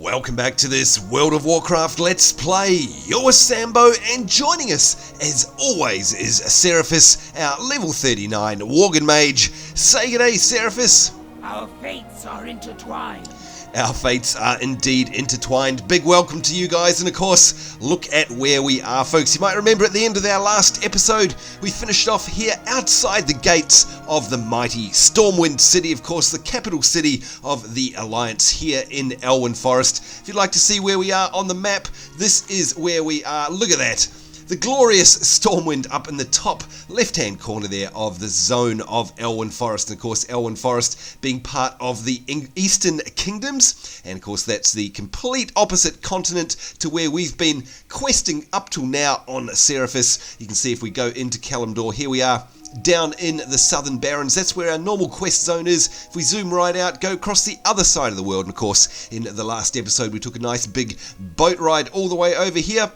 Welcome back to this World of Warcraft Let's Play. You're Sambo, and joining us, as always, is Seraphis, our level 39 Worgen Mage. Say g'day, Seraphis. Our fates are intertwined. Our fates are indeed intertwined. Big welcome to you guys, and of course, look at where we are, folks. You might remember at the end of our last episode, we finished off here outside the gates of the mighty Stormwind City, of course, the capital city of the Alliance here in Elwynn Forest. If you'd like to see where we are on the map, this is where we are. Look at that. The glorious Stormwind up in the top left-hand corner there of the zone of Elwynn Forest. And of course, Elwynn Forest being part of the Eastern Kingdoms. And of course, that's the complete opposite continent to where we've been questing up till now on Seraphis. You can see if we go into Kalimdor, here we are down in the Southern Barrens. That's where our normal quest zone is. If we zoom right out, go across the other side of the world. And of course, in the last episode, we took a nice big boat ride all the way over here.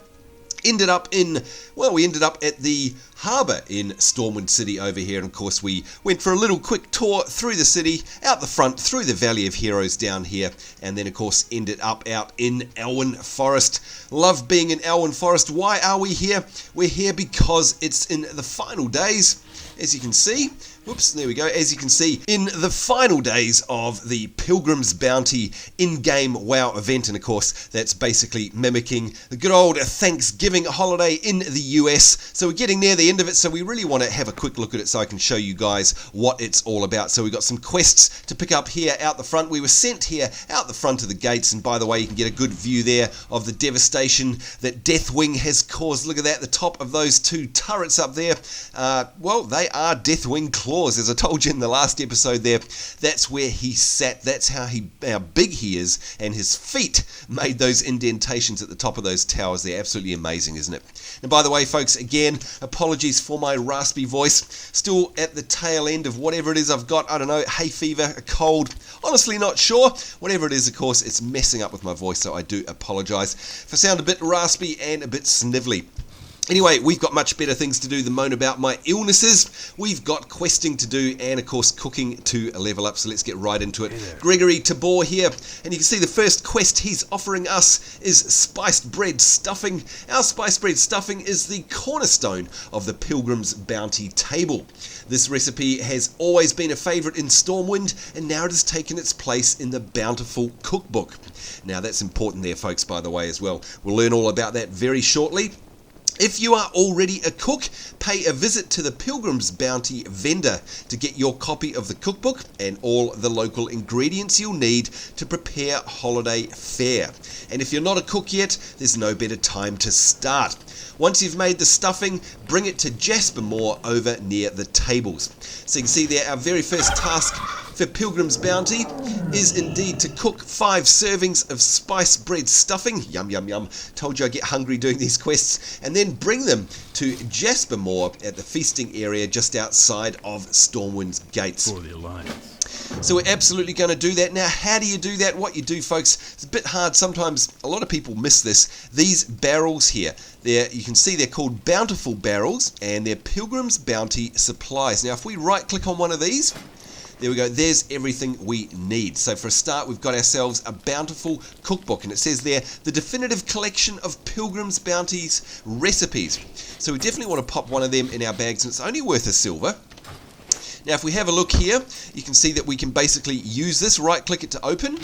We ended up at the harbour in Stormwind City over here, and of course we went for a little quick tour through the city, out the front, through the Valley of Heroes down here, and then of course ended up out in Elwynn Forest. Love being in Elwynn Forest. Why are we here? We're here because it's in the final days, as you can see. Whoops, there we go. As you can see, in the final days of the Pilgrims Bounty in-game WoW event, and of course, that's basically mimicking the good old Thanksgiving holiday in the US. So we're getting near the end of it, so we really want to have a quick look at it so I can show you guys what it's all about. So we've got some quests to pick up here out the front. We were sent here out the front of the gates, and by the way, you can get a good view there of the devastation that Deathwing has caused. Look at that, the top of those two turrets up there. Well, they are Deathwing claws. As I told you in the last episode there, that's where he sat. That's how big he is, and his feet made those indentations at the top of those towers. They're absolutely amazing, isn't it? And by the way, folks, again, apologies for my raspy voice. Still at the tail end of whatever it is I've got. I don't know, hay fever, a cold. Honestly, not sure. Whatever it is, of course, it's messing up with my voice, so I do apologise if I sound a bit raspy and a bit snivelly. Anyway, we've got much better things to do than moan about my illnesses. We've got questing to do and, of course, cooking to level up. So let's get right into it. Hey, Gregory Tabor here. And you can see the first quest he's offering us is spiced bread stuffing. Our spiced bread stuffing is the cornerstone of the Pilgrims Bounty table. This recipe has always been a favourite in Stormwind, and now it has taken its place in the Bountiful cookbook. Now, that's important there, folks, by the way, as well. We'll learn all about that very shortly. If you are already a cook, pay a visit to the Pilgrims Bounty vendor to get your copy of the cookbook and all the local ingredients you'll need to prepare holiday fare. And if you're not a cook yet, there's no better time to start. Once you've made the stuffing, bring it to Jasper Moor over near the tables. So you can see there, our very first task for Pilgrim's Bounty is indeed to cook 5 servings of spice bread stuffing. Yum, yum, yum. Told you I get hungry doing these quests. And then bring them to Jasper Moor at the feasting area just outside of Stormwind's gates. For the Alliance. So we're absolutely going to do that. Now, how do you do that? What you do, folks, it's a bit hard. Sometimes a lot of people miss this. These barrels here, you can see they're called Bountiful barrels, and they're Pilgrim's Bounty supplies. Now, if we right-click on one of these, there we go, there's everything we need. So for a start, we've got ourselves a Bountiful cookbook, and it says there, the definitive collection of Pilgrim's Bounty's recipes. So we definitely want to pop one of them in our bags, and it's only worth a silver. Now, if we have a look here, you can see that we can basically use this, right-click it to open,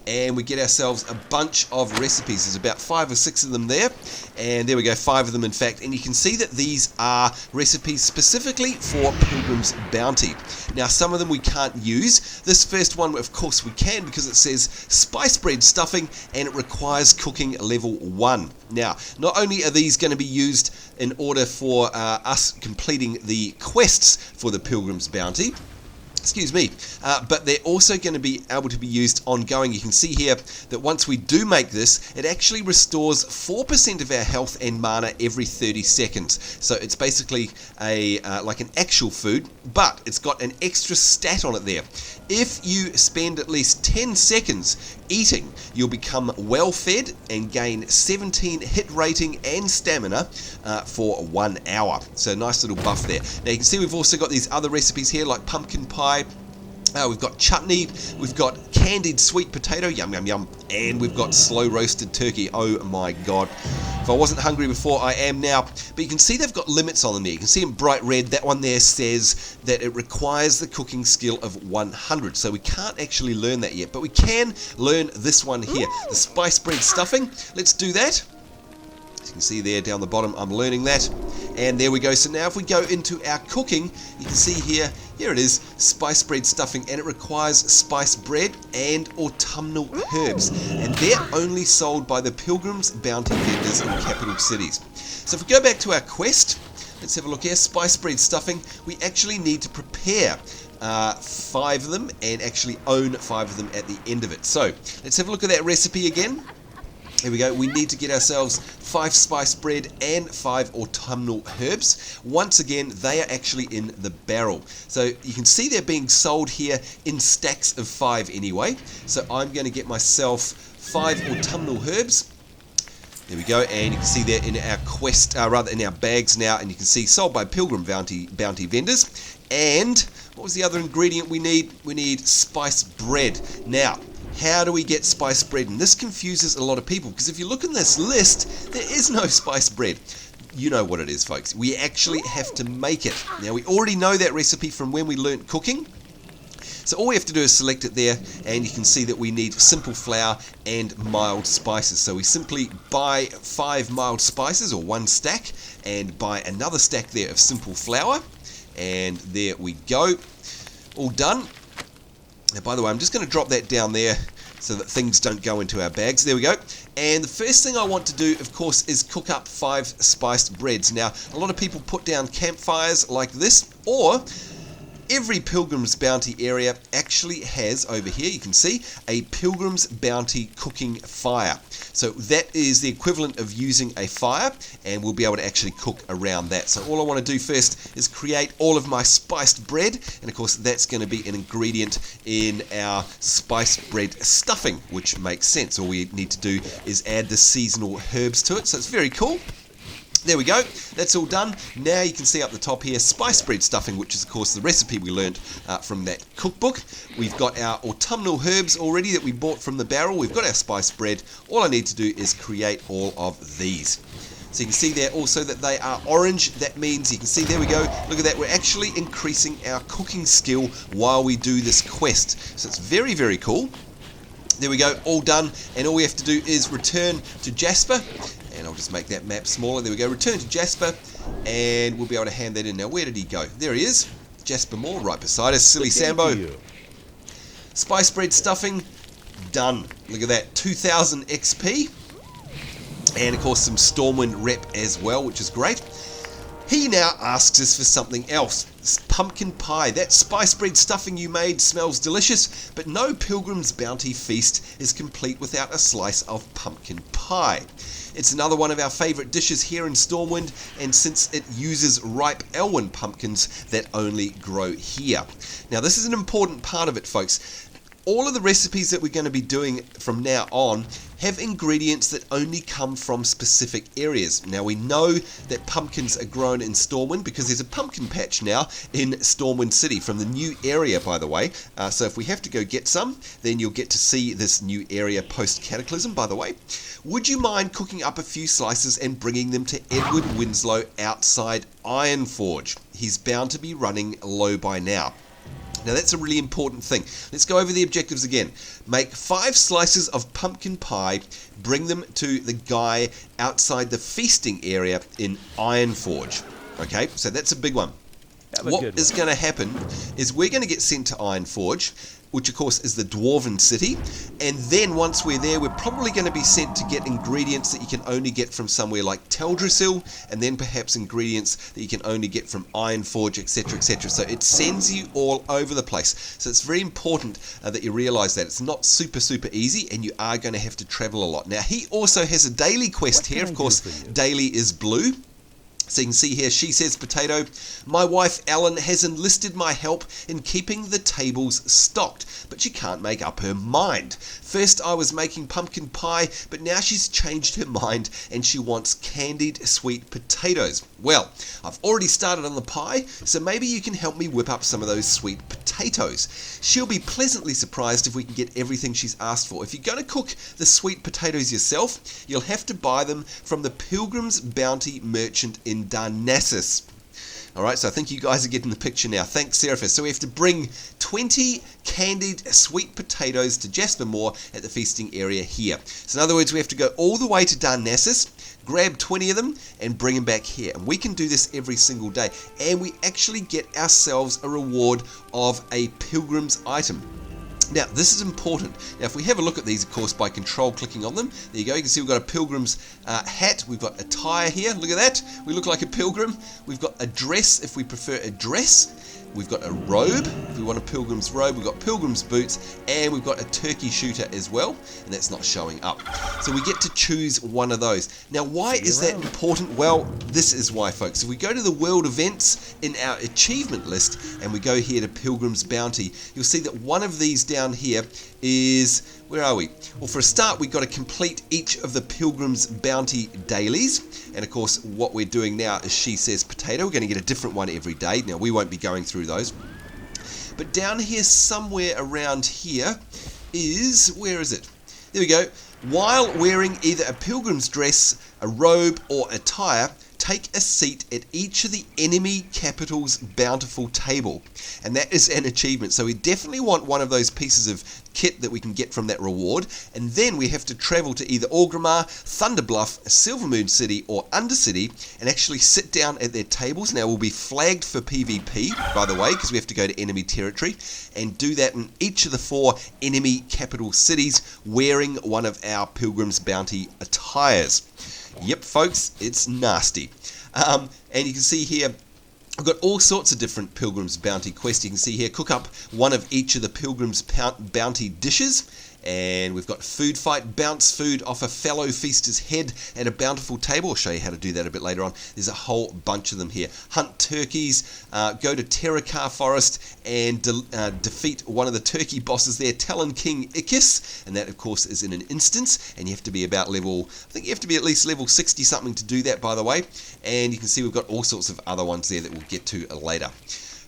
and we get ourselves a bunch of recipes. There's about 5 or 6 of them there, and there we go, 5 of them in fact, and you can see that these are recipes specifically for Pilgrim's Bounty. Now, some of them we can't use. This first one, of course, we can because it says spice bread stuffing, and it requires cooking level 1. Now, not only are these going to be used in order for us completing the quests for the Pilgrim's Bounty, but they're also going to be able to be used ongoing. You can see here that once we do make this, it actually restores 4% of our health and mana every 30 seconds. So it's basically like an actual food, but it's got an extra stat on it there. If you spend at least 10 seconds eating, you'll become well fed and gain 17 hit rating and stamina for 1 hour. So nice little buff there. Now you can see we've also got these other recipes here like pumpkin pie, We've got chutney, we've got candied sweet potato, yum yum yum, and we've got slow roasted turkey. Oh my god. If I wasn't hungry before, I am now. But you can see they've got limits on them there. You can see in bright red, that one there says that it requires the cooking skill of 100. So we can't actually learn that yet, but we can learn this one here, the spice bread stuffing. Let's do that. As you can see there down the bottom, I'm learning that. And there we go. So now if we go into our cooking, you can see here it is, spice bread stuffing, and it requires spice bread and autumnal herbs. And they're only sold by the Pilgrims bounty vendors in capital cities. So if we go back to our quest, let's have a look here. Spice bread stuffing, we actually need to prepare 5 of them and actually own 5 of them at the end of it. So let's have a look at that recipe again. Here we go. We need to get ourselves 5 spice bread and 5 autumnal herbs. Once again, they are actually in the barrel. So you can see they're being sold here in stacks of 5 anyway. So I'm going to get myself 5 autumnal herbs. There we go, and you can see that in our quest, rather in our bags now, and you can see sold by Pilgrim bounty vendors. And what was the other ingredient we need? We need spice bread. Now, how do we get spice bread? And this confuses a lot of people, because if you look in this list, there is no spice bread. You know what it is, folks. We actually have to make it. Now, we already know that recipe from when we learnt cooking. So all we have to do is select it there, and you can see that we need simple flour and mild spices. So we simply buy 5 mild spices, or 1 stack, and buy another stack there of simple flour. And there we go. All done. Now, by the way, I'm just going to drop that down there so that things don't go into our bags. There we go. And the first thing I want to do, of course, is cook up 5 spiced breads. Now, a lot of people put down campfires like this, or every Pilgrim's Bounty area actually has, over here, you can see, a Pilgrim's Bounty cooking fire. So that is the equivalent of using a fire, and we'll be able to actually cook around that. So all I want to do first is create all of my spiced bread, and of course that's going to be an ingredient in our spiced bread stuffing, which makes sense. All we need to do is add the seasonal herbs to it, so it's very cool. There we go, that's all done. Now you can see up the top here, spice bread stuffing, which is of course the recipe we learnt from that cookbook. We've got our autumnal herbs already that we bought from the barrel. We've got our spice bread. All I need to do is create all of these. So you can see there also that they are orange. That means, you can see, there we go, look at that, we're actually increasing our cooking skill while we do this quest. So it's very, very cool. There we go, all done, and all we have to do is return to Jasper. And I'll just make that map smaller. There we go. Return to Jasper, and we'll be able to hand that in. Now, where did he go? There he is. Jasper Moore, right beside us. Silly Sambo. Spice bread stuffing, done. Look at that. 2,000 XP. And, of course, some Stormwind rep as well, which is great. He now asks us for something else. Pumpkin pie. That spice bread stuffing you made smells delicious, but no Pilgrim's Bounty feast is complete without a slice of pumpkin pie. It's another one of our favourite dishes here in Stormwind, and since it uses ripe Elwyn pumpkins that only grow here. Now, this is an important part of it, folks. All of the recipes that we're going to be doing from now on have ingredients that only come from specific areas. Now, we know that pumpkins are grown in Stormwind because there's a pumpkin patch now in Stormwind City from the new area, by the way. So if we have to go get some, then you'll get to see this new area post-Cataclysm, by the way. Would you mind cooking up a few slices and bringing them to Edward Winslow outside Ironforge? He's bound to be running low by now. Now that's a really important thing. Let's go over the objectives again. Make 5 slices of pumpkin pie, bring them to the guy outside the feasting area in Ironforge. Okay, so that's a big one. What is going to happen is we're going to get sent to Ironforge, which of course is the Dwarven City, and then once we're there, we're probably going to be sent to get ingredients that you can only get from somewhere like Teldrassil, and then perhaps ingredients that you can only get from Ironforge, etc, etc. So it sends you all over the place. So it's very important that you realise that. It's not super easy, and you are going to have to travel a lot. Now, he also has a daily quest here. Of course, daily is blue. So you can see here, she says potato, my wife Ellen has enlisted my help in keeping the tables stocked, but she can't make up her mind. First I was making pumpkin pie, but now she's changed her mind and she wants candied sweet potatoes. Well, I've already started on the pie, so maybe you can help me whip up some of those sweet potatoes. She'll be pleasantly surprised if we can get everything she's asked for. If you're going to cook the sweet potatoes yourself, you'll have to buy them from the Pilgrims Bounty merchant in Darnassus. Alright, so I think you guys are getting the picture now. Thanks, Seraphis. So we have to bring 20 candied sweet potatoes to Jasper Moor at the feasting area here. So in other words, we have to go all the way to Darnassus, grab 20 of them, and bring them back here. And we can do this every single day. And we actually get ourselves a reward of a Pilgrim's item. Now, this is important. Now, if we have a look at these, of course, by control clicking on them, there you go. You can see we've got a pilgrim's hat. We've got attire here. Look at that. We look like a pilgrim. We've got a dress, if we prefer a dress. We've got a robe, if we want a pilgrim's robe. We've got pilgrim's boots, and we've got a turkey shooter as well, and that's not showing up. So we get to choose one of those. Now, why is that important? Well, this is why, folks. If we go to the world events in our achievement list, and we go here to Pilgrim's Bounty, you'll see that one of these down here is, where are we? Well, for a start, we've got to complete each of the Pilgrim's Bounty dailies. And of course, what we're doing now is She Says Potato. We're going to get a different one every day. Now, we won't be going through those. But down here, somewhere around here is, where is it? There we go. While wearing either a pilgrim's dress, a robe, or attire, take a seat at each of the enemy capital's bountiful table. And that is an achievement. So we definitely want one of those pieces of kit that we can get from that reward. And then we have to travel to either Orgrimmar, Thunderbluff, Silvermoon City, or Undercity and actually sit down at their tables. Now we'll be flagged for PvP, by the way, because we have to go to enemy territory, and do that in each of the 4 enemy capital cities wearing one of our Pilgrim's Bounty attires. Yep, folks, it's nasty. And you can see here, I've got all sorts of different Pilgrim's Bounty quests. You can see here, cook up one of each of the Pilgrim's Bounty dishes. And we've got food fight, bounce food off a fellow feaster's head at a bountiful table. I'll show you how to do that a bit later on. There's a whole bunch of them here. Hunt turkeys, go to Terrakar Forest and defeat one of the turkey bosses there, Talon King Ikis. And that, of course, is in an instance. And you have to be about level, I think you have to be at least level 60 something to do that, by the way. And you can see we've got all sorts of other ones there that we'll get to later.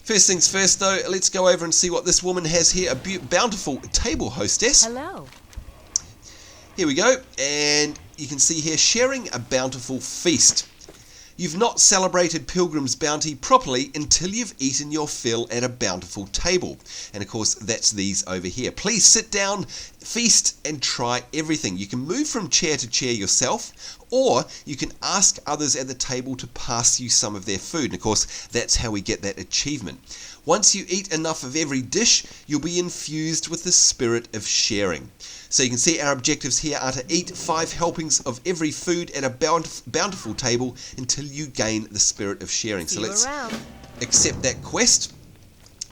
First things first, though, let's go over and see what this woman has here, a bountiful table hostess. Hello. Here we go, and you can see here, sharing a bountiful feast. You've not celebrated Pilgrim's Bounty properly until you've eaten your fill at a bountiful table. And of course, that's these over here. Please sit down, feast, and try everything. You can move from chair to chair yourself, or you can ask others at the table to pass you some of their food. And of course, that's how we get that achievement. Once you eat enough of every dish, you'll be infused with the spirit of sharing. So you can see our objectives here are to eat 5 helpings of every food at a bountiful table until you gain the spirit of sharing. So let's accept that quest.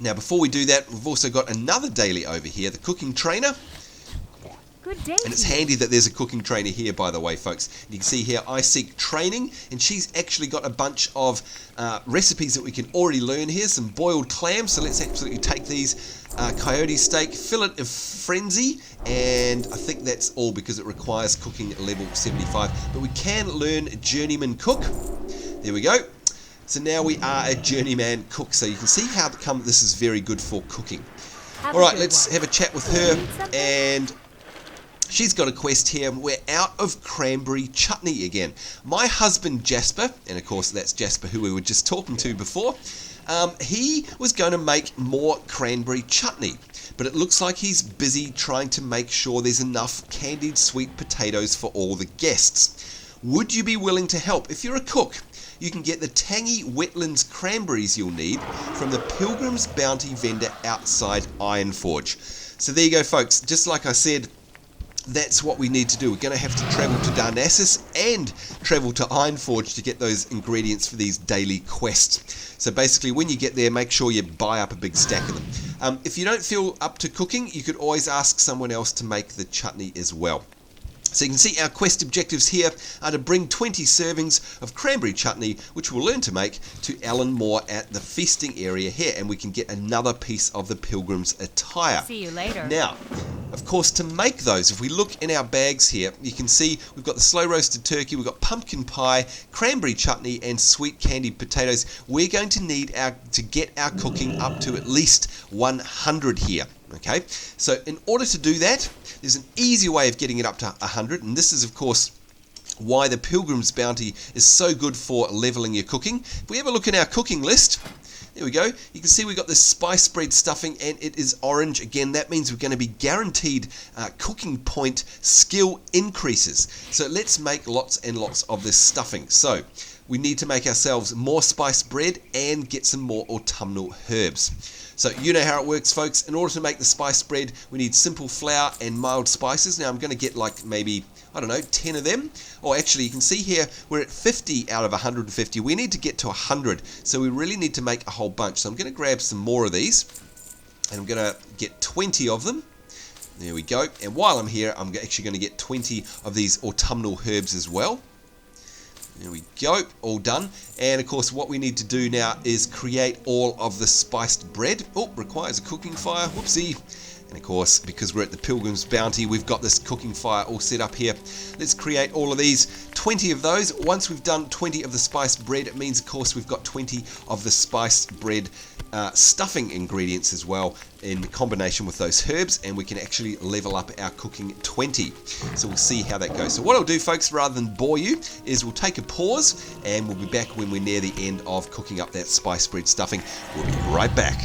Now before we do that, we've also got another daily over here, the cooking trainer. Good day. And it's handy that there's a cooking trainer here, by the way, folks. You can see here, I seek training, and she's actually got a bunch of recipes that we can already learn here. Some boiled clams, so let's absolutely take these. Coyote steak, fillet of frenzy, and I think that's all because it requires cooking at level 75. But we can learn journeyman cook. There we go. So now we are a journeyman cook, so you can see how come this is very good for cooking. Alright, let's have a chat with her, and she's got a quest here. We're out of cranberry chutney again. My husband Jasper, and of course that's Jasper who we were just talking to before, he was going to make more cranberry chutney, but it looks like he's busy trying to make sure there's enough candied sweet potatoes for all the guests. Would you be willing to help? If you're a cook, you can get the tangy wetlands cranberries you'll need from the Pilgrim's Bounty vendor outside Ironforge. So there you go, folks. Just like I said, that's what we need to do. We're going to have to travel to Darnassus and travel to Ironforge to get those ingredients for these daily quests. So basically, when you get there, make sure you buy up a big stack of them. If you don't feel up to cooking, you could always ask someone else to make the chutney as well. So you can see our quest objectives here are to bring 20 servings of cranberry chutney, which we'll learn to make, to Alan Moore at the feasting area here, and we can get another piece of the Pilgrims attire. See you later. Now, of course, to make those, if we look in our bags here, you can see we've got the slow roasted turkey, we've got pumpkin pie, cranberry chutney, and sweet candied potatoes. We're going to need to get our cooking up to at least 100 here. Okay, so in order to do that, there's an easy way of getting it up to 100, and this is, of course, why the Pilgrim's Bounty is so good for leveling your cooking. If we have a look at our cooking list, there we go. You can see we've got this spice spread stuffing, and it is orange. Again, that means we're going to be guaranteed cooking point skill increases. So let's make lots and lots of this stuffing. So we need to make ourselves more spice bread and get some more autumnal herbs. So you know how it works, folks. In order to make the spice bread, we need simple flour and mild spices. Now I'm going to get like maybe, I don't know, 10 of them. Or actually, you can see here, we're at 50 out of 150. We need to get to 100. So we really need to make a whole bunch. So I'm going to grab some more of these. And I'm going to get 20 of them. There we go. And while I'm here, I'm actually going to get 20 of these autumnal herbs as well. There we go, all done. And of course what we need to do now is create all of the spiced bread. Oh, requires a cooking fire, whoopsie. And of course, because we're at the Pilgrim's Bounty, we've got this cooking fire all set up here. Let's create all of these, 20 of those. Once we've done 20 of the spiced bread, it means of course we've got 20 of the spiced bread stuffing ingredients as well in combination with those herbs, and we can actually level up our cooking 20. So we'll see how that goes. So what I'll do, folks, rather than bore you, is we'll take a pause and we'll be back when we're near the end of cooking up that spice bread stuffing. We'll be right back.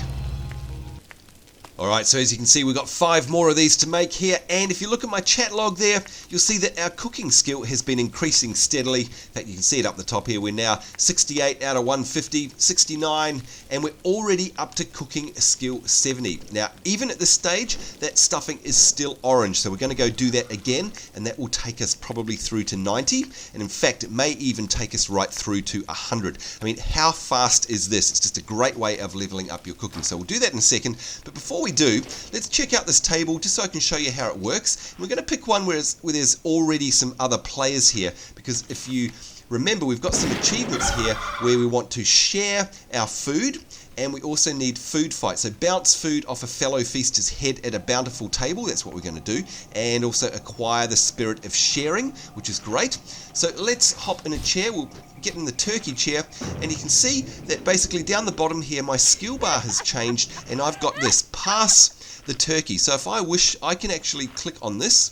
Alright, so as you can see, we've got 5 more of these to make here, and if you look at my chat log there, you'll see that our cooking skill has been increasing steadily. In fact, you can see it up the top here. We're now 68 out of 150, 69, and we're already up to cooking skill 70. Now, even at this stage, that stuffing is still orange, so we're going to go do that again, and that will take us probably through to 90, and in fact, it may even take us right through to 100. I mean, how fast is this? It's just a great way of leveling up your cooking. So we'll do that in a second, but before we do, let's check out this table just so I can show you how it works. And we're going to pick one where there's already some other players here, because if you remember, we've got some achievements here where we want to share our food, and we also need food fight. So bounce food off a fellow feaster's head at a bountiful table, that's what we're going to do, and also acquire the spirit of sharing, which is great. So let's hop in a chair. We'll get in the turkey chair, and you can see that basically down the bottom here my skill bar has changed, and I've got this pass the turkey. So if I wish, I can actually click on this,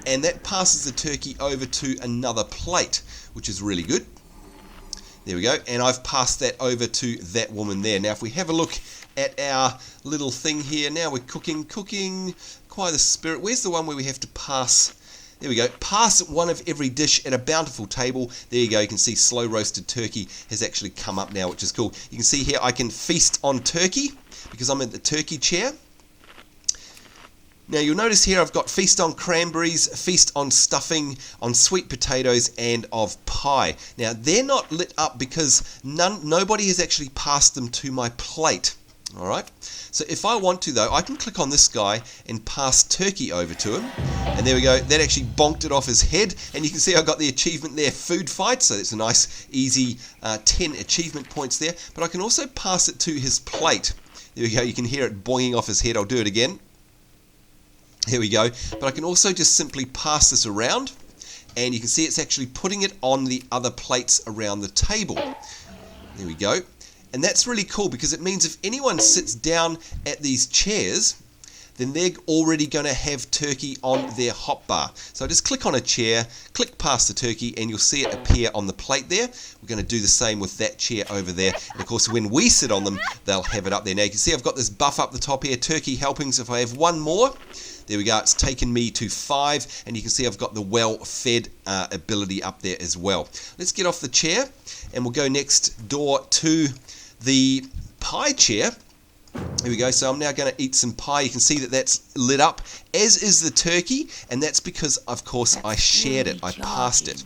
and that passes the turkey over to another plate, which is really good. There we go, and I've passed that over to that woman there. Now if we have a look at our little thing here, now we're cooking, acquire the spirit. Where's the one where we have to pass? There we go, pass one of every dish at a bountiful table. There you go, you can see slow roasted turkey has actually come up now, which is cool. You can see here I can feast on turkey because I'm in the turkey chair. Now you'll notice here I've got feast on cranberries, feast on stuffing, on sweet potatoes, and of pie. Now they're not lit up because nobody has actually passed them to my plate. Alright, so if I want to though, I can click on this guy and pass turkey over to him, and there we go, that actually bonked it off his head, and you can see I got the achievement there, food fight, so it's a nice easy 10 achievement points there. But I can also pass it to his plate. There we go, you can hear it boinging off his head. I'll do it again. Here we go, but I can also just simply pass this around, and you can see it's actually putting it on the other plates around the table. There we go. And that's really cool because it means if anyone sits down at these chairs, then they're already going to have turkey on their hotbar. So I just click on a chair, click past the turkey, and you'll see it appear on the plate there. We're going to do the same with that chair over there. And of course, when we sit on them, they'll have it up there. Now you can see I've got this buff up the top here, turkey helpings. If I have one more, there we go, it's taken me to 5, and you can see I've got the well-fed ability up there as well. Let's get off the chair, and we'll go next door to the pie chair. Here we go, so I'm now going to eat some pie. You can see that that's lit up, as is the turkey, and that's because, of course, I shared it, I passed it.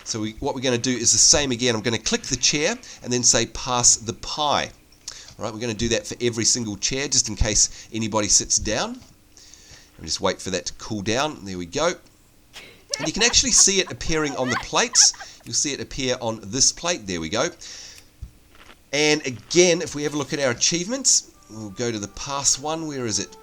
So what we're going to do is the same again. I'm going to click the chair and then say pass the pie. All right, we're going to do that for every single chair, just in case anybody sits down. And just wait for that to cool down. There we go. And you can actually see it appearing on the plates. You'll see it appear on this plate. There we go. And again, if we have a look at our achievements, we'll go to the pass one. Where is it?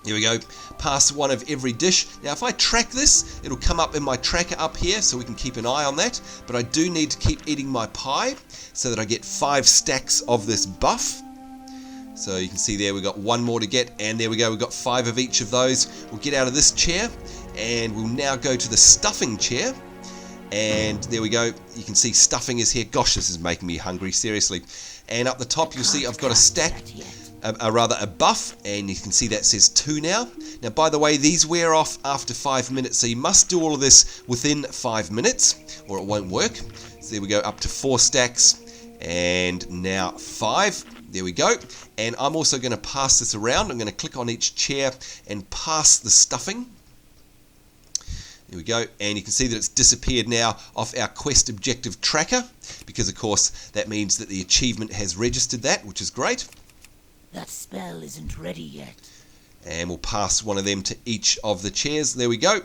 Here we go. Pass one of every dish. Now, if I track this, it'll come up in my tracker up here, so we can keep an eye on that. But I do need to keep eating my pie so that I get 5 stacks of this buff. So you can see there we've got 1 more to get, and there we go, we've got 5 of each of those. We'll get out of this chair, and we'll now go to the stuffing chair. And there we go, you can see stuffing is here. Gosh, this is making me hungry, seriously. And up the top you'll see I've got a stack, a buff, and you can see that says 2 now. Now, by the way, these wear off after 5 minutes, so you must do all of this within 5 minutes or it won't work. So there we go, up to 4 stacks, and now 5. There we go. And I'm also going to pass this around. I'm going to click on each chair and pass the stuffing. There we go, and you can see that it's disappeared now off our quest objective tracker, because of course that means that the achievement has registered that, which is great. That spell isn't ready yet. And we'll pass one of them to each of the chairs. There we go.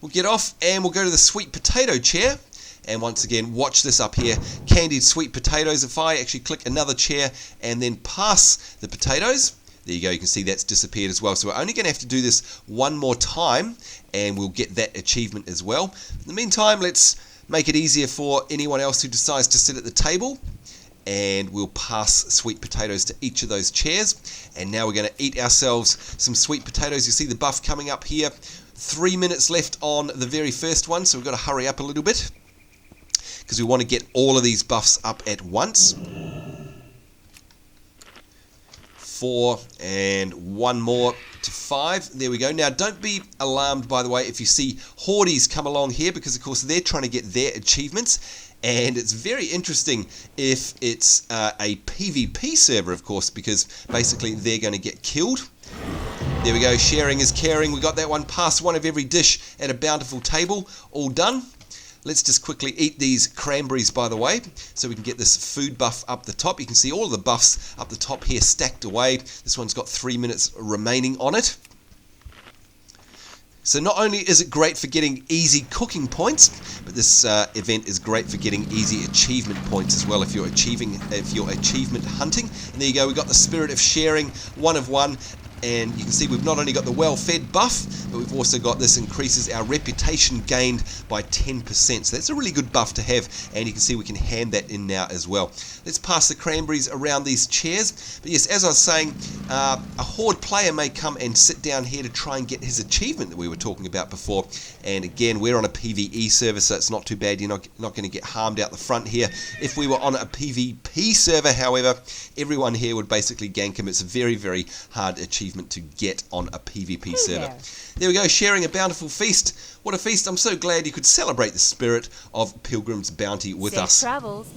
We'll get off and we'll go to the sweet potato chair. And once again, watch this up here, candied sweet potatoes. If I actually click another chair and then pass the potatoes, there you go, you can see that's disappeared as well. So we're only going to have to do this 1 more time and we'll get that achievement as well. In the meantime, let's make it easier for anyone else who decides to sit at the table. And we'll pass sweet potatoes to each of those chairs. And now we're going to eat ourselves some sweet potatoes. You see the buff coming up here. 3 minutes left on the very first one, so we've got to hurry up a little bit, because we want to get all of these buffs up at once. 4 and 1 more to 5. There we go. Now, don't be alarmed, by the way, if you see Hordes come along here, because of course they're trying to get their achievements. And it's very interesting if it's a PvP server, of course, because basically they're going to get killed. There we go. Sharing is caring. We got that one. Pass one of every dish at a bountiful table. All done. Let's just quickly eat these cranberries, by the way, so we can get this food buff up the top. You can see all of the buffs up the top here stacked away. This one's got 3 minutes remaining on it. So not only is it great for getting easy cooking points, but this event is great for getting easy achievement points as well if you're achievement hunting. And there you go, we've got the Spirit of Sharing, 1 of 1. And you can see we've not only got the well-fed buff, but we've also got this increases our reputation gained by 10%. So that's a really good buff to have, and you can see we can hand that in now as well. Let's pass the cranberries around these chairs. But yes, as I was saying, a Horde player may come and sit down here to try and get his achievement that we were talking about before. And again, we're on a PvE server, so it's not too bad. You're not going to get harmed out the front here. If we were on a PvP server, however, everyone here would basically gank him. It's a very, very hard achievement to get on a PvP server. There we go, sharing a bountiful feast. What a feast. I'm so glad you could celebrate the spirit of Pilgrim's bounty with us. Travels.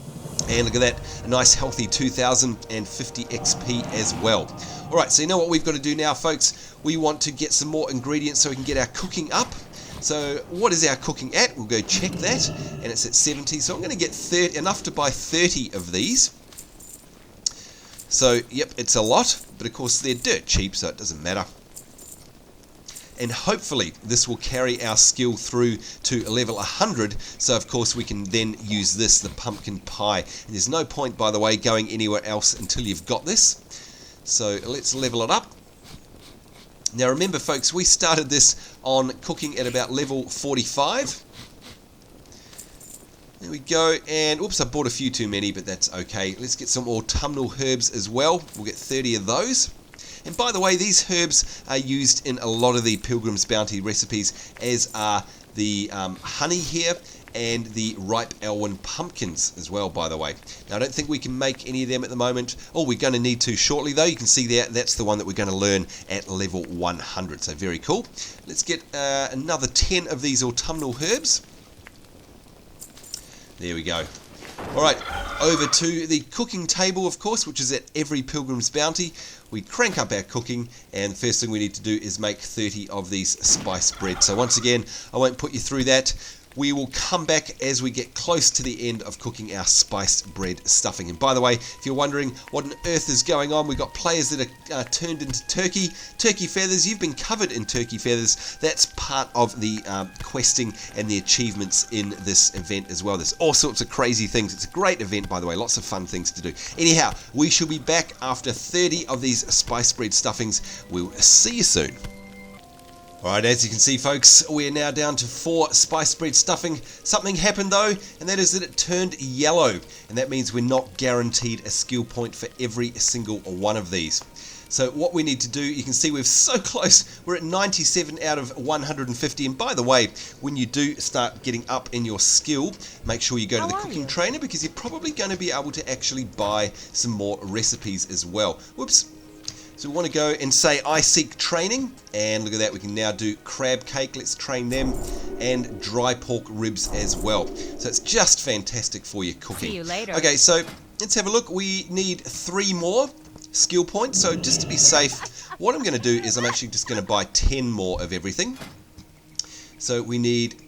And look at that, a nice healthy 2050 XP as well. Alright, so you know what we've got to do now, folks? We want to get some more ingredients so we can get our cooking up. So what is our cooking at? We'll go check that, and it's at 70. So I'm going to get enough to buy 30 of these. So, yep, it's a lot, but of course they're dirt cheap, so it doesn't matter. And hopefully this will carry our skill through to level 100, so of course we can then use this, the pumpkin pie. And there's no point, by the way, going anywhere else until you've got this. So let's level it up. Now remember, folks, we started this on cooking at about level 45. There we go, and oops, I bought a few too many, but that's okay. Let's get some autumnal herbs as well. We'll get 30 of those. And by the way, these herbs are used in a lot of the Pilgrim's Bounty recipes, as are the honey here and the ripe elwyn pumpkins as well, by the way. Now, I don't think we can make any of them at the moment. Oh, we're going to need to shortly, though. You can see there, that's the one that we're going to learn at level 100, so very cool. Let's get another 10 of these autumnal herbs. There we go. Alright, over to the cooking table, of course, which is at every Pilgrim's Bounty. We crank up our cooking, and the first thing we need to do is make 30 of these spice bread. So once again, I won't put you through that. we will come back as we get close to the end of cooking our spiced bread stuffing. And by the way, if you're wondering what on earth is going on, we've got players that are turned into turkey feathers. You've been covered in turkey feathers. That's part of the questing and the achievements in this event as well. There's all sorts of crazy things. It's a great event, by the way. Lots of fun things to do. Anyhow, we shall be back after 30 of these spiced bread stuffings. We'll see you soon. Alright, as you can see, folks, we are now down to 4 spiced bread stuffing. Something happened though, and that is that it turned yellow, and that means we're not guaranteed a skill point for every single one of these. So what we need to do, you can see we're so close. We're at 97 out of 150, and by the way, when you do start getting up in your skill, make sure you go to the cooking trainer, because you're probably going to be able to actually buy some more recipes as well. Whoops. So we want to go and say I seek training, and look at that, we can now do crab cake, let's train them, and dry pork ribs as well. So it's just fantastic for your cooking. See you later. Okay, so let's have a look. We need 3 more skill points, so just to be safe, what I'm going to do is I'm actually just going to buy 10 more of everything. So we need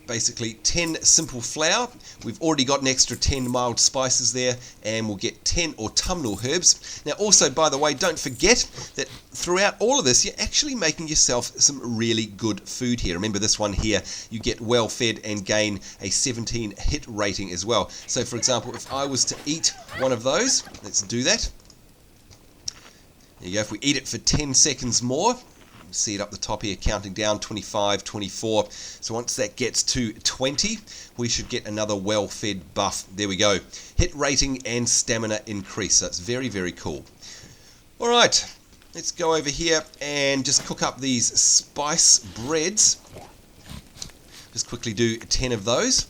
basically 10 simple flour. We've already got an extra 10 mild spices there, and we'll get 10 autumnal herbs. Now also, by the way, don't forget that throughout all of this you're actually making yourself some really good food here. Remember this one here, you get well fed and gain a 17 hit rating as well. So for example, if I was to eat one of those, let's do that. There you go. If we eat it for 10 seconds more, see it up the top here, counting down, 25, 24. So once that gets to 20, we should get another well-fed buff. There we go. Hit rating and stamina increase. So it's very, very cool. All right, let's go over here and just cook up these spice breads. Just quickly do 10 of those.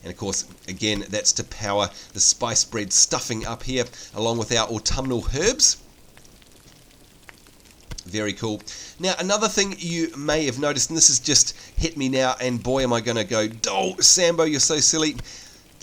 And of course, again, that's to power the spice bread stuffing up here, along with our autumnal herbs. Very cool. Now, another thing you may have noticed, and this has just hit me now, and boy am I going to go, oh, Sambo, you're so silly.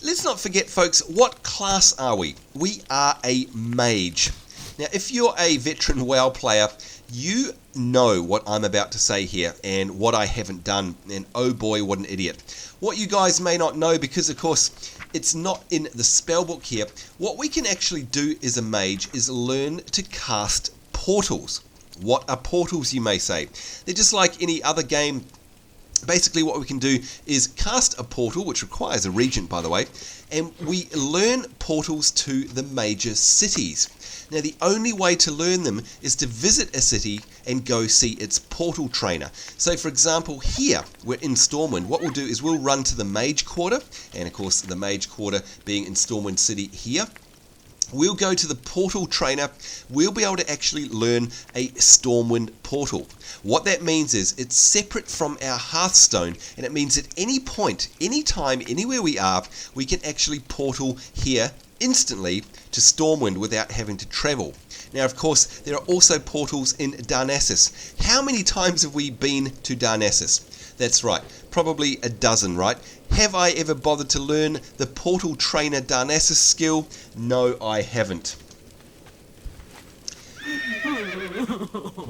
Let's not forget, folks, what class are we? We are a mage. Now, if you're a veteran WoW player, you know what I'm about to say here and what I haven't done, and oh boy, what an idiot. What you guys may not know, because of course it's not in the spellbook here, what we can actually do as a mage is learn to cast portals. What are portals, you may say? They're just like any other game. Basically what we can do is cast a portal, which requires a regent, by the way, and we learn portals to the major cities. Now the only way to learn them is to visit a city and go see its portal trainer. So for example, here we're in Stormwind. What we'll do is we'll run to the Mage Quarter, and of course the Mage Quarter being in Stormwind City here. We'll go to the portal trainer. We'll be able to actually learn a Stormwind portal. What that means is it's separate from our Hearthstone, and it means at any point, anytime, anywhere we are, we can actually portal here instantly to Stormwind without having to travel. Now, of course, there are also portals in Darnassus. How many times have we been to Darnassus? That's right, probably a dozen, right? Have I ever bothered to learn the Portal Trainer Darnassus skill? No, I haven't.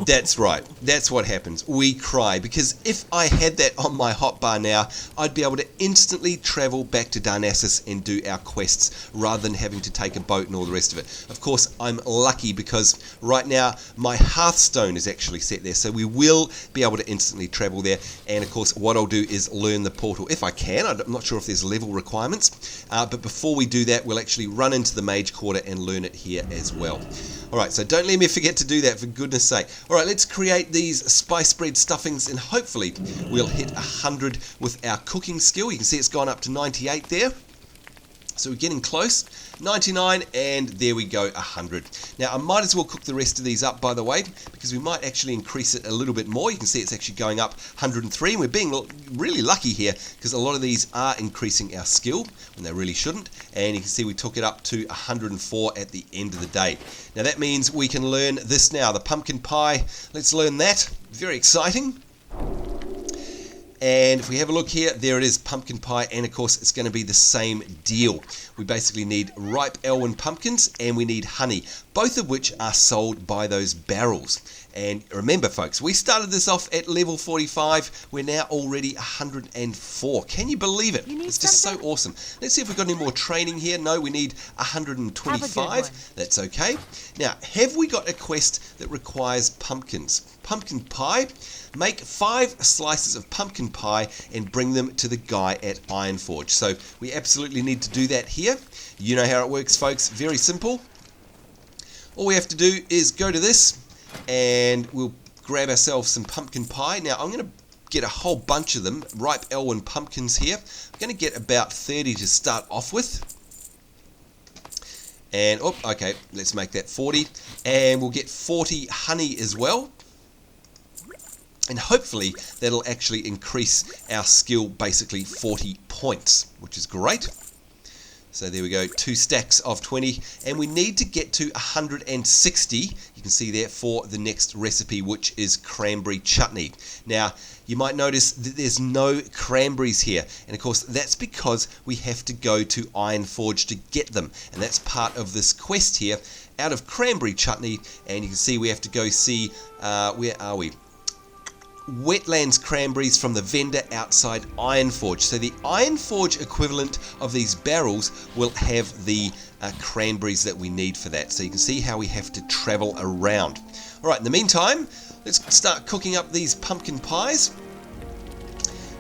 That's right, that's what happens. We cry, because if I had that on my hotbar now, I'd be able to instantly travel back to Darnassus and do our quests rather than having to take a boat and all the rest of it. Of course, I'm lucky because right now my Hearthstone is actually set there, so we will be able to instantly travel there. And of course, what I'll do is learn the portal if I can. I'm not sure if there's level requirements, but before we do that, we'll actually run into the Mage Quarter and learn it here as well. Alright, so don't let me forget to do that, for goodness sake. Alright, let's create these spice bread stuffings, and hopefully we'll hit 100 with our cooking skill. You can see it's gone up to 98 there. So we're getting close. 99, and there we go, 100. Now I might as well cook the rest of these up, by the way, because we might actually increase it a little bit more. You can see it's actually going up 103, and we're being really lucky here because a lot of these are increasing our skill when they really shouldn't. And you can see we took it up to 104 at the end of the day. Now that means we can learn this now, the pumpkin pie. Let's learn that. Very exciting. And if we have a look here, there it is, pumpkin pie, and of course it's going to be the same deal. We basically need ripe elwyn pumpkins and we need honey, both of which are sold by those barrels. And remember, folks, we started this off at level 45. We're now already 104. Can you believe it? It's just so awesome. Let's see if we've got any more training here. No, we need 125. That's okay. Now, have we got a quest that requires pumpkins? Pumpkin pie. Make 5 slices of pumpkin pie and bring them to the guy at Ironforge. So we absolutely need to do that here. You know how it works, folks. Very simple. All we have to do is go to this and we'll grab ourselves some pumpkin pie. Now I'm going to get a whole bunch of them, ripe Elwyn pumpkins here. I'm going to get about 30 to start off with. And, oh, okay, let's make that 40. And we'll get 40 honey as well. And hopefully that'll actually increase our skill basically 40 points, which is great. So there we go, 2 stacks of 20, and we need to get to 160, you can see there, for the next recipe, which is cranberry chutney. Now, you might notice that there's no cranberries here, and of course that's because we have to go to Ironforge to get them, and that's part of this quest here, out of cranberry chutney, and you can see we have to go see, where are we? Wetlands cranberries from the vendor outside Ironforge. So the Ironforge equivalent of these barrels will have the cranberries that we need for that. So you can see how we have to travel around. Alright, in the meantime, let's start cooking up these pumpkin pies.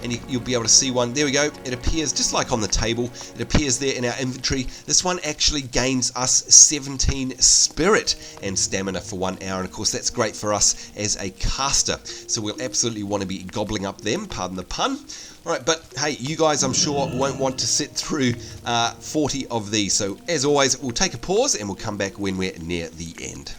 And you'll be able to see one. There we go. It appears just like on the table. It appears there in our inventory. This one actually gains us 17 spirit and stamina for 1 hour. And of course that's great for us as a caster. So we'll absolutely want to be gobbling up them, pardon the pun. Alright, but hey, you guys I'm sure won't want to sit through 40 of these. So as always, we'll take a pause and we'll come back when we're near the end.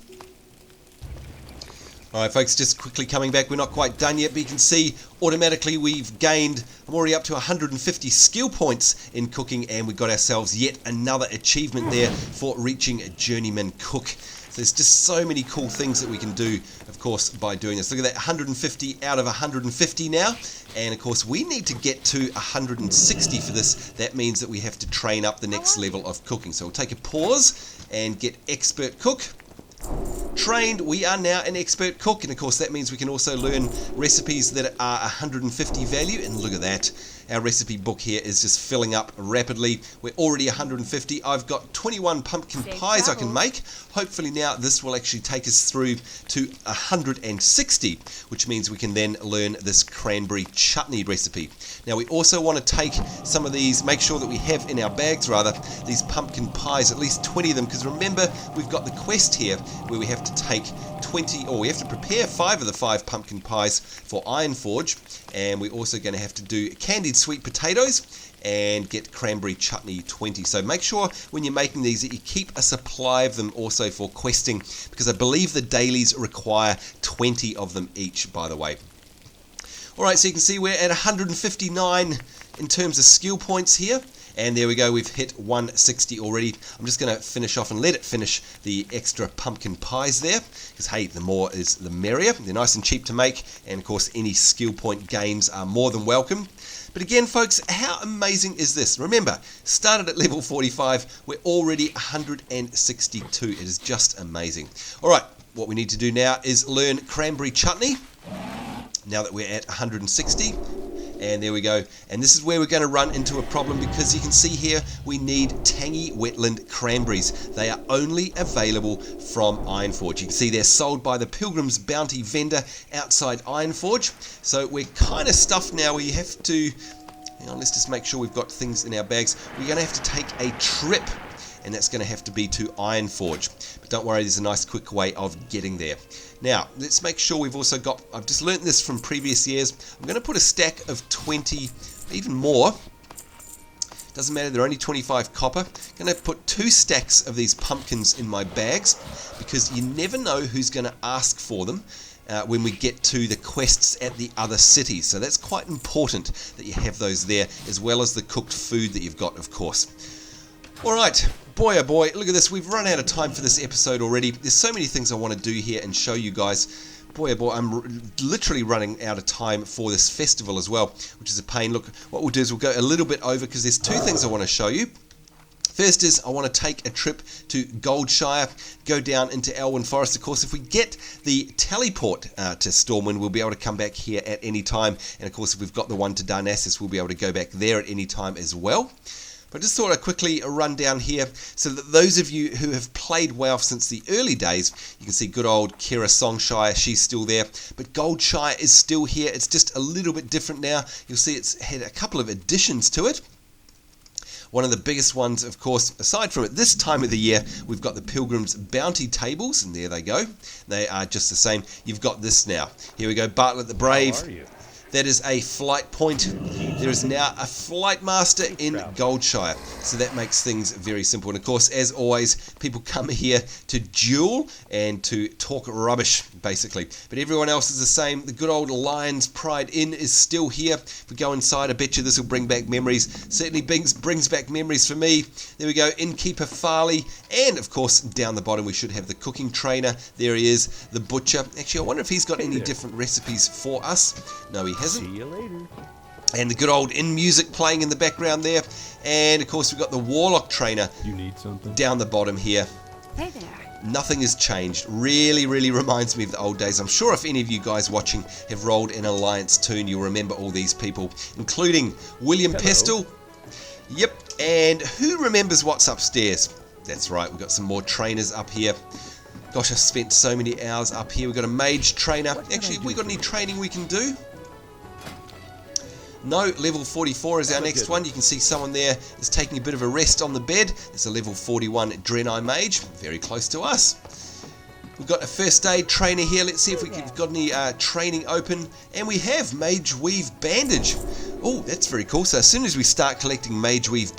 Alright folks, just quickly coming back, we're not quite done yet, but you can see automatically we've gained, I'm already up to 150 skill points in cooking, and we've got ourselves yet another achievement there for reaching a journeyman cook. So there's just so many cool things that we can do, of course, by doing this. Look at that, 150 out of 150 now, and of course we need to get to 160 for this. That means that we have to train up the next level of cooking. So we'll take a pause and get expert cook. Trained, we are now an expert cook, and of course that means we can also learn recipes that are 150 value, and look at that, our recipe book here is just filling up rapidly. We're already 150. I've got 21 pumpkin pies I can make. Hopefully now this will actually take us through to 160, which means we can then learn this cranberry chutney recipe. Now we also want to take some of these, make sure that we have in our bags rather, these pumpkin pies, at least 20 of them, because remember we've got the quest here where we have to take 20, or we have to prepare 5 of the 5 pumpkin pies for Ironforge, and we're also going to have to do candied sweet potatoes and get cranberry chutney 20. So make sure when you're making these that you keep a supply of them also for questing, because I believe the dailies require 20 of them each, by the way. Alright, so you can see we're at 159 in terms of skill points here. And there we go, we've hit 160 already. I'm just going to finish off and let it finish the extra pumpkin pies there, because hey, the more is the merrier. They're nice and cheap to make, and of course any skill point gains are more than welcome. But again folks, how amazing is this? Remember, started at level 45, we're already 162. It is just amazing. Alright, what we need to do now is learn cranberry chutney, now that we're at 160. And there we go, and this is where we're going to run into a problem, because you can see here we need tangy wetland cranberries. They are only available from Ironforge. You can see they're sold by the Pilgrims bounty vendor outside Ironforge. So we're kind of stuffed now. We have to, hang on, let's just make sure we've got things in our bags. We're going to have to take a trip, and that's going to have to be to Ironforge. But don't worry, there's a nice quick way of getting there. Now, let's make sure we've also got, I've just learnt this from previous years, I'm going to put a stack of 20, even more. Doesn't matter, they're only 25 copper. I'm going to put 2 stacks of these pumpkins in my bags, because you never know who's going to ask for them when we get to the quests at the other cities. So that's quite important that you have those there, as well as the cooked food that you've got, of course. Alright, boy oh boy, look at this, we've run out of time for this episode already. There's so many things I want to do here and show you guys. Boy oh boy, I'm literally running out of time for this festival as well, which is a pain. Look, what we'll do is we'll go a little bit over, because there's 2 things I want to show you. First is I want to take a trip to Goldshire, go down into Elwyn Forest. Of course, if we get the teleport to Stormwind, we'll be able to come back here at any time. And of course, if we've got the one to Darnassus, we'll be able to go back there at any time as well. But I just thought I'd quickly run down here so that those of you who have played WoW since the early days, you can see good old Kira Songshire, she's still there. But Goldshire is still here. It's just a little bit different now. You'll see it's had a couple of additions to it. One of the biggest ones, of course, aside from at this time of the year, we've got the Pilgrims bounty tables, and there they go. They are just the same. You've got this now. Here we go, Bartlett the Brave. How are you? That is a flight point. There is now a flight master in Goldshire. So that makes things very simple. And of course, as always, people come here to duel and to talk rubbish, basically. But everyone else is the same. The good old Lion's Pride Inn is still here. If we go inside, I bet you this will bring back memories. Certainly brings back memories for me. There we go, Innkeeper Farley. And of course, down the bottom, we should have the cooking trainer. There he is, the butcher. Actually, I wonder if he's got any different recipes for us. No, he hasn't. See you later. And the good old music playing in the background there. And of course we've got the Warlock trainer You need something? down the bottom here. Hey there. Nothing has changed. Really reminds me of the old days. I'm sure if any of you guys watching have rolled an Alliance Toon, you'll remember all these people, including William Pestle. Yep. And who remembers what's upstairs? That's right, we've got some more trainers up here. Gosh, I've spent so many hours up here. We've got a mage trainer. Actually, have we got any training we can do? No, level 44 is our next one. You can see someone there is taking a bit of a rest on the bed. It's a level 41 Draenei Mage, very close to us. We've got a first aid trainer here. Let's see if we've got any training open. And we have Mage Weave Bandage. Oh, that's very cool. So as soon as we start collecting Mage Weave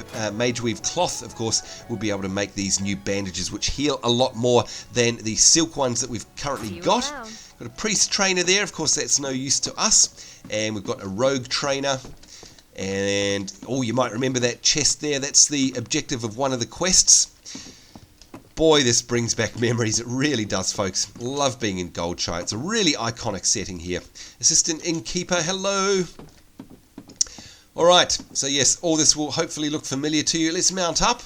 cloth, of course, we'll be able to make these new bandages, which heal a lot more than the silk ones that we've currently got. Got a priest trainer there. Of course, that's no use to us. And we've got a rogue trainer. And, oh, you might remember that chest there. That's the objective of one of the quests. Boy, this brings back memories. It really does, folks. Love being in Goldshire. It's a really iconic setting here. Assistant Innkeeper, hello. Alright, so yes, all this will hopefully look familiar to you. Let's mount up.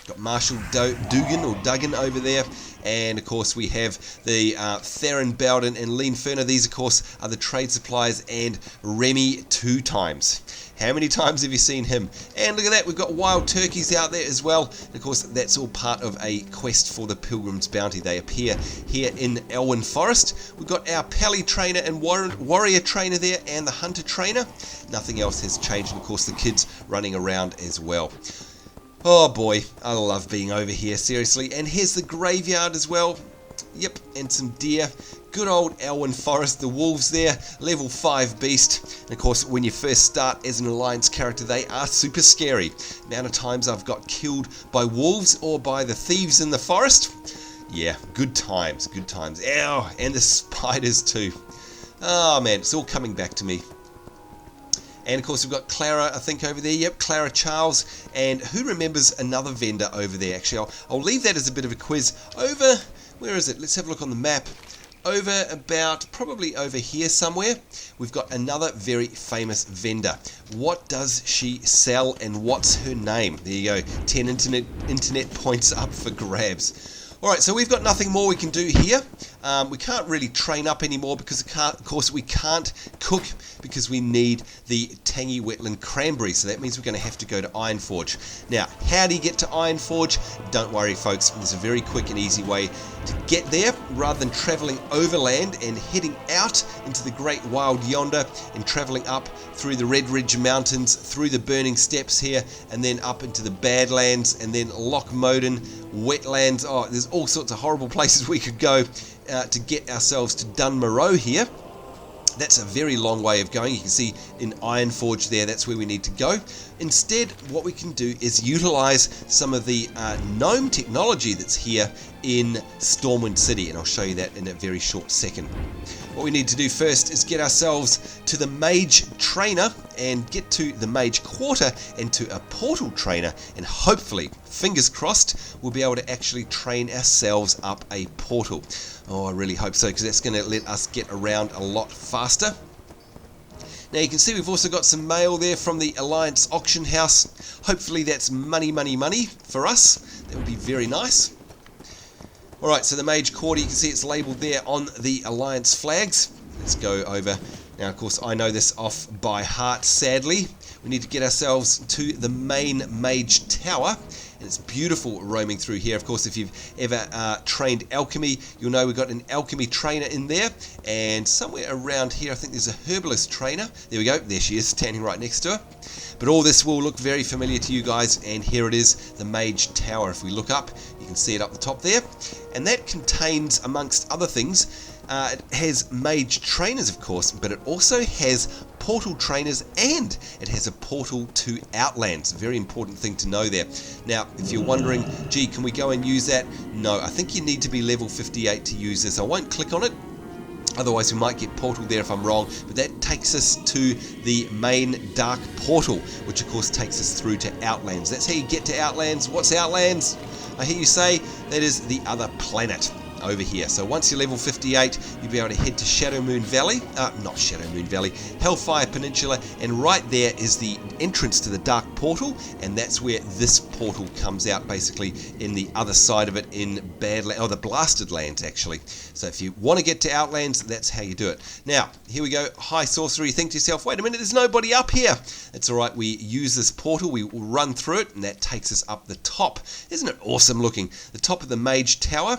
Got Marshal Duggan over there. And, of course, we have the Theron Bowden and Lean Ferner. These, of course, are the trade supplies. And Remy 2 times. How many times have you seen him? And look at that, we've got wild turkeys out there as well. And of course, that's all part of a quest for the Pilgrims Bounty. They appear here in Elwyn Forest. We've got our Pally trainer and warrior trainer there, and the hunter trainer. Nothing else has changed. And of course, the kids running around as well. Oh boy, I love being over here, seriously. And here's the graveyard as well. Yep, and some deer. Good old Elwyn Forest, the wolves there, level 5 beast. And of course, when you first start as an Alliance character, they are super scary. The amount of times I've got killed by wolves or by the thieves in the forest. Yeah, good times, good times. Ow, and the spiders too. Oh man, it's all coming back to me. And of course we've got Clara, I think, over there. Yep, Clara Charles. And who remembers another vendor over there? Actually, I'll leave that as a bit of a quiz. Over, where is it? Let's have a look on the map. Over about, probably over here somewhere, we've got another very famous vendor. What does she sell and what's her name? There you go, 10 internet points up for grabs. Alright, so we've got nothing more we can do here. We can't really train up anymore because, of course, we can't cook because we need the tangy wetland cranberry. So that means we're going to have to go to Ironforge. Now, how do you get to Ironforge? Don't worry, folks. There's a very quick and easy way to get there rather than travelling overland and heading out into the great wild yonder and travelling up through the Red Ridge Mountains, through the Burning Steppes here, and then up into the Badlands, and then Lochmoden, wetlands. Oh, there's all sorts of horrible places we could go to get ourselves to Dunmoreau here. That's a very long way of going. You can see in Ironforge there, that's where we need to go. Instead, what we can do is utilize some of the gnome technology that's here in Stormwind City, and I'll show you that in a very short second. What we need to do first is get ourselves to the Mage Trainer and get to the Mage Quarter and to a Portal Trainer, and hopefully, fingers crossed, we'll be able to actually train ourselves up a portal. Oh, I really hope so, because that's going to let us get around a lot faster. Now you can see we've also got some mail there from the Alliance auction house. Hopefully that's money for us. That would be very nice. Alright, so the Mage Quarter, you can see it's labelled there on the Alliance flags. Let's go over. Now, of course, I know this off by heart, sadly. We need to get ourselves to the main Mage Tower. And it's beautiful roaming through here. Of course, if you've ever trained alchemy, you'll know we've got an alchemy trainer in there. And somewhere around here, I think there's a herbalist trainer. There we go. There she is, standing right next to her. But all this will look very familiar to you guys. And here it is, the Mage Tower. If we look up, you can see it up the top there. And that contains, amongst other things, it has mage trainers, of course, but it also has portal trainers, and it has a portal to Outlands. A very important thing to know there. Now, if you're wondering, gee, can we go and use that? No, I think you need to be level 58 to use this. I won't click on it. Otherwise we might get portal there if I'm wrong, but that takes us to the main dark portal, which of course takes us through to Outlands. That's how you get to Outlands. What's Outlands? I hear you say that is the other planet over here. So once you're level 58, you'll be able to head to Shadow Moon Valley, not Shadow Moon Valley, Hellfire Peninsula, and right there is the entrance to the Dark Portal, and that's where this portal comes out, basically in the other side of it in the Blasted Lands, actually. So if you want to get to Outlands, that's how you do it. Now, here we go. High Sorcerer, you think to yourself, wait a minute, there's nobody up here. That's alright, we use this portal, we will run through it, and that takes us up the top. Isn't it awesome looking? The top of the Mage Tower.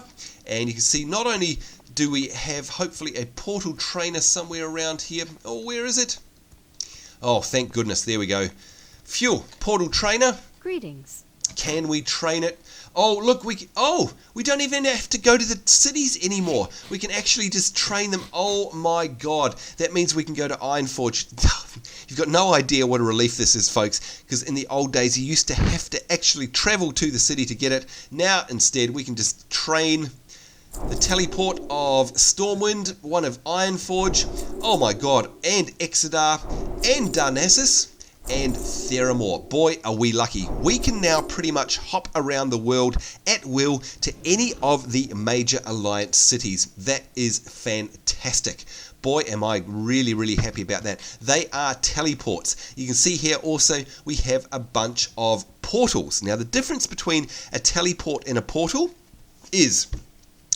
And you can see not only do we have hopefully a portal trainer somewhere around here. Oh, where is it? Oh, thank goodness. There we go. Phew, portal trainer. Greetings. Can we train it? Oh, look, we don't even have to go to the cities anymore. We can actually just train them. Oh my God. That means we can go to Ironforge. You've got no idea what a relief this is, folks, because in the old days you used to have to actually travel to the city to get it. Now, instead, we can just train the teleport of Stormwind, one of Ironforge, oh my God, and Exodar, and Darnassus, and Theramore. Boy, are we lucky. We can now pretty much hop around the world at will to any of the major Alliance cities. That is fantastic. Boy, am I really happy about that. They are teleports. You can see here also we have a bunch of portals. Now, the difference between a teleport and a portal is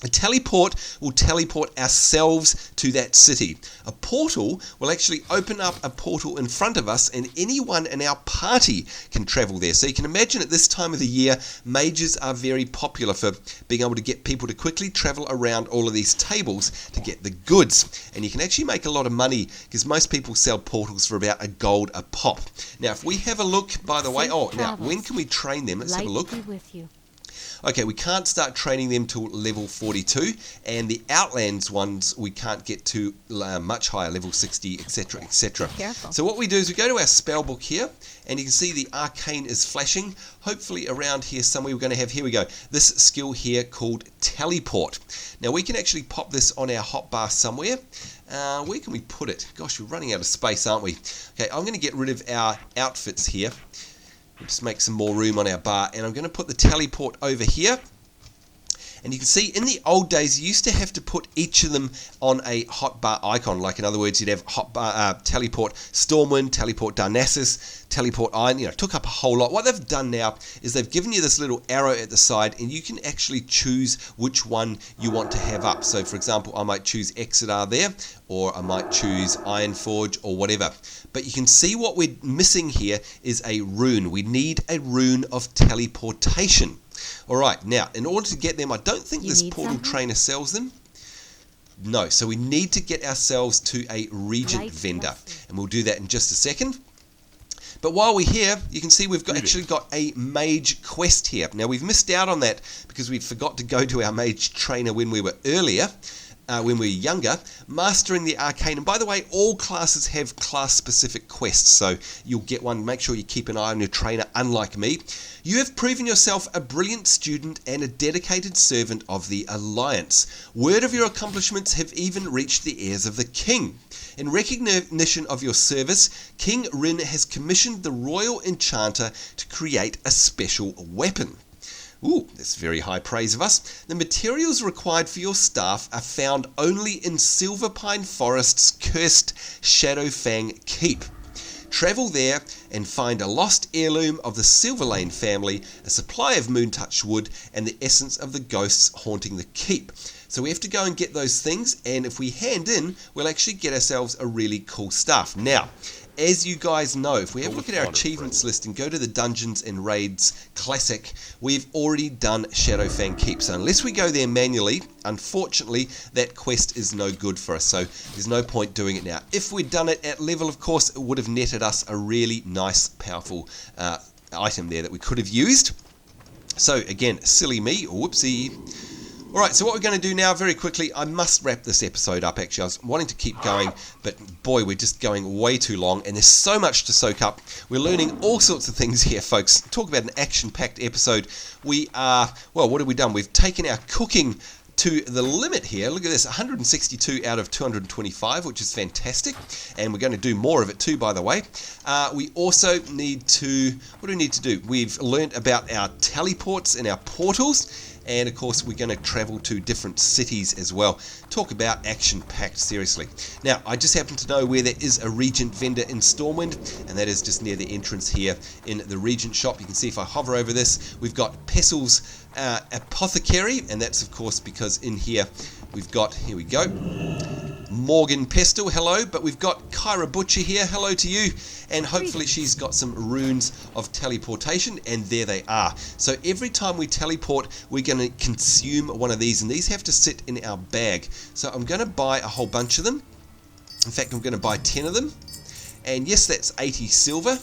a teleport will teleport ourselves to that city. A portal will actually open up a portal in front of us, and anyone in our party can travel there. So you can imagine at this time of the year, mages are very popular for being able to get people to quickly travel around all of these tables to get the goods. And you can actually make a lot of money because most people sell portals for about $1 a pop. Now, if we have a look, by the way, now when can we train them? Let's have a look. With you. Okay, we can't start training them till level 42, and the Outlands ones we can't get to much higher, level 60, etc, etc. Careful. So what we do is we go to our spell book here, and you can see the arcane is flashing. Hopefully around here somewhere we're going to have, here we go, this skill here called teleport. Now we can actually pop this on our hotbar somewhere. Where can we put it? Gosh, we're running out of space, aren't we? Okay, I'm going to get rid of our outfits here. Just make some more room on our bar, and I'm going to put the teleport over here. And you can see in the old days you used to have to put each of them on a hotbar icon. Like, in other words, you'd have hotbar teleport Stormwind, teleport Darnassus, teleport Iron. You know, it took up a whole lot. What they've done now is they've given you this little arrow at the side, and you can actually choose which one you want to have up. So for example, I might choose Exodar there, or I might choose Ironforge, or whatever. But you can see what we're missing here is a rune. We need a rune of teleportation. Alright, now, in order to get them, I don't think this portal trainer sells them. No, so we need to get ourselves to a regent vendor. And we'll do that in just a second. But while we're here, you can see we've actually got a mage quest here. Now, we've missed out on that because we forgot to go to our mage trainer when we were earlier. When we were younger, mastering the arcane. And by the way, all classes have class-specific quests, so you'll get one. Make sure you keep an eye on your trainer, unlike me. You have proven yourself a brilliant student and a dedicated servant of the Alliance. Word of your accomplishments have even reached the ears of the king. In recognition of your service, King Rin has commissioned the royal enchanter to create a special weapon. Ooh, that's very high praise of us. The materials required for your staff are found only in Silverpine Forest's cursed Shadowfang Keep. Travel there and find a lost heirloom of the Silverlane family, a supply of Moontouch wood, and the essence of the ghosts haunting the keep. So we have to go and get those things, and if we hand in, we'll actually get ourselves a really cool stuff. Now, as you guys know, if we have a look at our achievements list and go to the Dungeons and Raids Classic, we've already done Shadowfang Keep. So unless we go there manually, unfortunately, that quest is no good for us. So there's no point doing it now. If we'd done it at level, of course, it would have netted us a really nice, powerful item there that we could have used. So again, silly me, whoopsie. Alright, so what we're going to do now, very quickly, I must wrap this episode up actually. I was wanting to keep going, but boy, we're just going way too long, and there's so much to soak up. We're learning all sorts of things here, folks. Talk about an action-packed episode. We are, well, what have we done? We've taken our cooking to the limit here. Look at this, 162 out of 225, which is fantastic, and we're going to do more of it too, by the way. We also need to, what do we need to do? We've learned about our teleports and our portals, and of course we're going to travel to different cities as well. Talk about action-packed, seriously. Now, I just happen to know where there is a Regent vendor in Stormwind, and that is just near the entrance here in the Regent shop. You can see if I hover over this, we've got Pessel's Apothecary, and that's of course because in here we've got, here we go, Morgan Pestle, hello, but we've got Kyra Butcher here, hello to you, and hopefully she's got some runes of teleportation, and there they are. So every time we teleport, we're going to consume one of these, and these have to sit in our bag. So I'm going to buy a whole bunch of them. In fact, I'm going to buy 10 of them, and yes, that's 80 silver,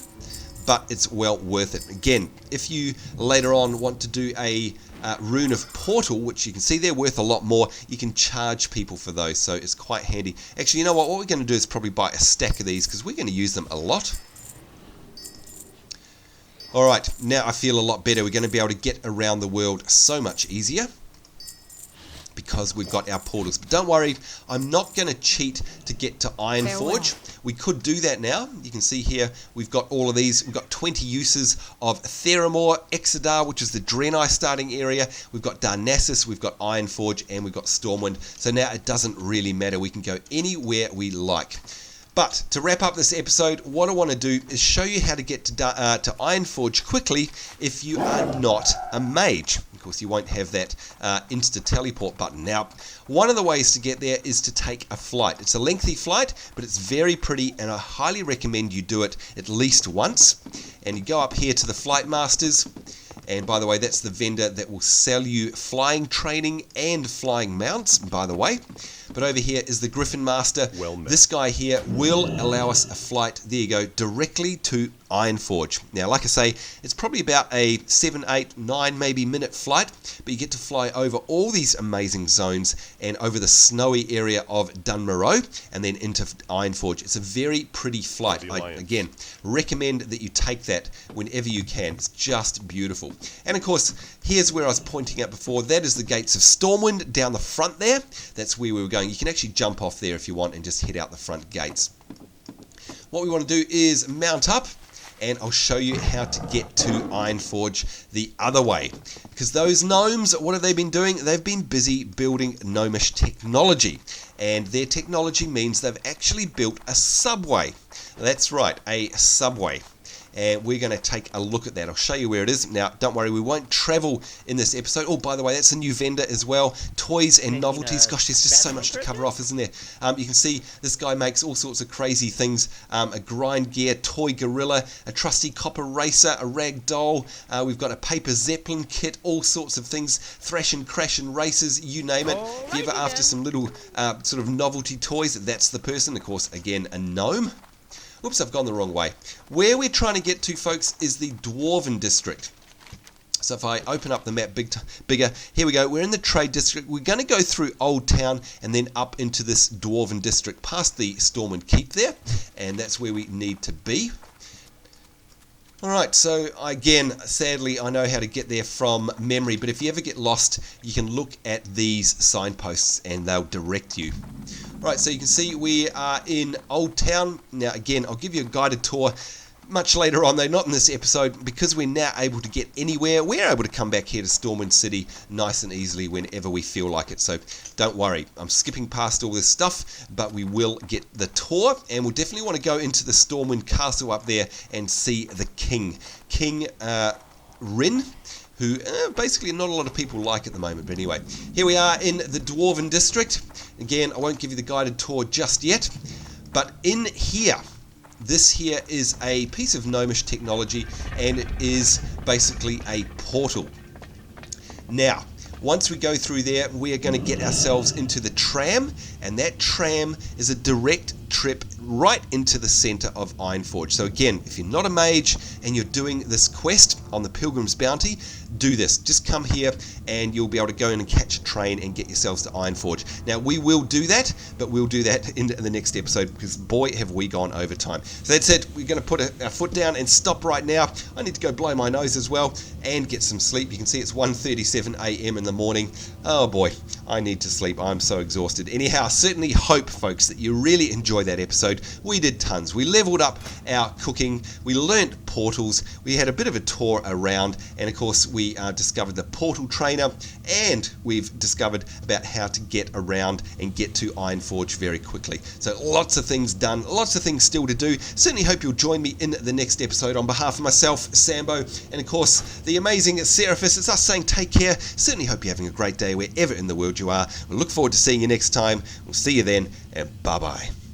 but it's well worth it. Again, if you later on want to do a rune of portal, which you can see they're worth a lot more, you can charge people for those, so it's quite handy. Actually, you know what we're going to do is probably buy a stack of these because we're going to use them a lot. Alright, now I feel a lot better. We're going to be able to get around the world so much easier because we've got our portals. But don't worry, I'm not going to cheat to get to Ironforge. We could do that now. You can see here we've got all of these. We've got 20 uses of Theramore, Exodar, which is the Draenei starting area. We've got Darnassus, we've got Ironforge, and we've got Stormwind. So now it doesn't really matter. We can go anywhere we like. But to wrap up this episode, what I want to do is show you how to get to Ironforge quickly if you are not a mage. Of course, you won't have that Insta Teleport button. Now, one of the ways to get there is to take a flight. It's a lengthy flight, but it's very pretty, and I highly recommend you do it at least once. And you go up here to the Flight Masters, and by the way, that's the vendor that will sell you flying training and flying mounts, by the way. But over here is the Griffin Master. This guy here will allow us a flight, there you go, directly to Ironforge. Now, like I say, it's probably about a 7, 8, 9 maybe minute flight, but you get to fly over all these amazing zones and over the snowy area of Dunmerrow and then into Ironforge. It's a very pretty flight. I, again, recommend that you take that whenever you can. It's just beautiful. And of course, here's where I was pointing out before. That is the gates of Stormwind down the front there. That's where we were going. You can actually jump off there if you want and just head out the front gates. What we want to do is mount up, and I'll show you how to get to Ironforge the other way. Because those gnomes, what have they been doing? They've been busy building gnomish technology. And their technology means they've actually built a subway. That's right, a subway. And we're going to take a look at that. I'll show you where it is. Now, don't worry, we won't travel in this episode. Oh, by the way, that's a new vendor as well. Toys and novelties. Gosh, there's just so much to cover off, isn't there? You can see this guy makes all sorts of crazy things. A grind gear, toy gorilla, a trusty copper racer, a rag doll. We've got a paper zeppelin kit, all sorts of things. Thrash and crash and races, you name it. If you're ever after some little sort of novelty toys, that's the person. Of course, again, a gnome. Oops, I've gone the wrong way. Where we're trying to get to, folks, is the Dwarven district. So if I open up the map bigger, here we go. We're in the trade district. We're going to go through Old Town and then up into this Dwarven district past the Stormwind Keep there. And that's where we need to be. Alright, so again, sadly, I know how to get there from memory, but if you ever get lost, you can look at these signposts and they'll direct you. Alright, so you can see we are in Old Town. Now again, I'll give you a guided tour. much later on, though, not in this episode, because we're now able to get anywhere, we're able to come back here to Stormwind City nice and easily whenever we feel like it. So don't worry, I'm skipping past all this stuff, but we will get the tour, and we'll definitely want to go into the Stormwind Castle up there and see the King Rin, who basically not a lot of people like at the moment. But anyway, here we are in the Dwarven district. Again, I won't give you the guided tour just yet, but in here, this here is a piece of gnomish technology, and it is basically a portal. Now, once we go through there, we are going to get ourselves into the tram, and that tram is a direct trip right into the center of Ironforge. So again, if you're not a mage and you're doing this quest on the Pilgrims bounty, do this. Just come here and you'll be able to go in and catch a train and get yourselves to Ironforge. Now, we will do that, but we'll do that in the next episode, because boy, have we gone over time. So that's it. We're going to put our foot down and stop right now. I need to go blow my nose as well and get some sleep. You can see it's 1:37 a.m. in the morning. Oh boy, I need to sleep. I'm so exhausted. Anyhow, I certainly hope, folks, that you really enjoyed that episode. We did tons. We leveled up our cooking. We learnt portals. We had a bit of a tour around, and of course we discovered the portal trainer, and we've discovered about how to get around and get to Ironforge very quickly. So lots of things done, lots of things still to do. Certainly hope you'll join me in the next episode. On behalf of myself, Sambo, and of course the amazing Seraphis, it's us saying take care. Certainly hope you're having a great day wherever in the world you are. We'll look forward to seeing you next time. We'll see you then, and bye bye.